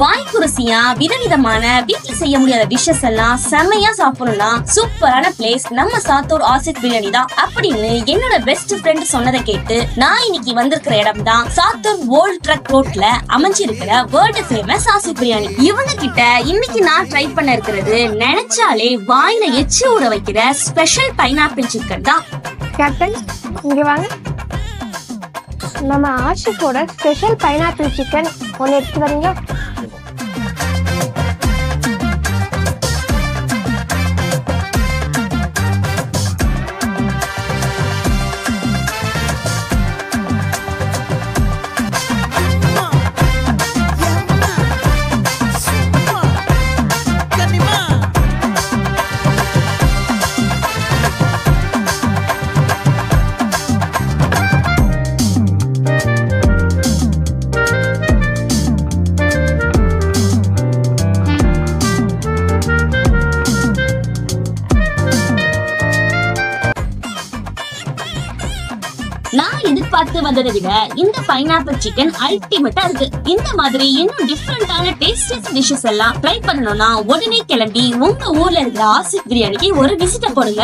வாய்க்கு ருசியா விதவிதமான வீட்டுல செய்ய முடியாத டிஷ்ஷஸ் எல்லாம் செம்மையா சாப்பிடணும்னா சூப்பரான பிளேஸ் நம்ம சாத்தூர் ஆசிட் பிரியாணி தான் அப்படின்னு என்னோட பெஸ்ட் ஃப்ரெண்ட் சொன்னதை கேட்டு நான் இன்னைக்கு வந்திருக்கிற இடம் தான் சாத்தூர் ஓல்ட் ட்ரக் ரோட்ல அமைஞ்சிருக்கிற வேர்ல்ட் ஃபேமஸ் ஆசிட் பிரியாணி. இவங்க கிட்ட இன்னைக்கு நான் ட்ரை பண்ண இருக்கிறது நினைச்சாலே வாயில எச்சி ஊற வைக்கிற ஸ்பெஷல் பைனாப்பிள் சிக்கன் தான். கேப்டன் இங்க வாங்க. நம்ம ஆஷிக்கோட ஸ்பெஷல் பைனாப்பிள் சிக்கன் ஒன்று எடுத்து வரீங்களா? நான் எதிர்பார்த்து வந்ததை விட இந்த பைனாப்பிள் சிக்கன் அல்டிமேட்டா இருக்கு. இந்த மாதிரி இன்னும் டிஃபரெண்டான டேஸ்டியஸ் டிஷ்ஷஸ் எல்லாம் ட்ரை பண்ணணும்னா உடனே கிளம்பி உங்க ஊர்ல இருக்கிற ஆசிட் பிரியாணிக்கு ஒரு விசிட்ட போடுங்க.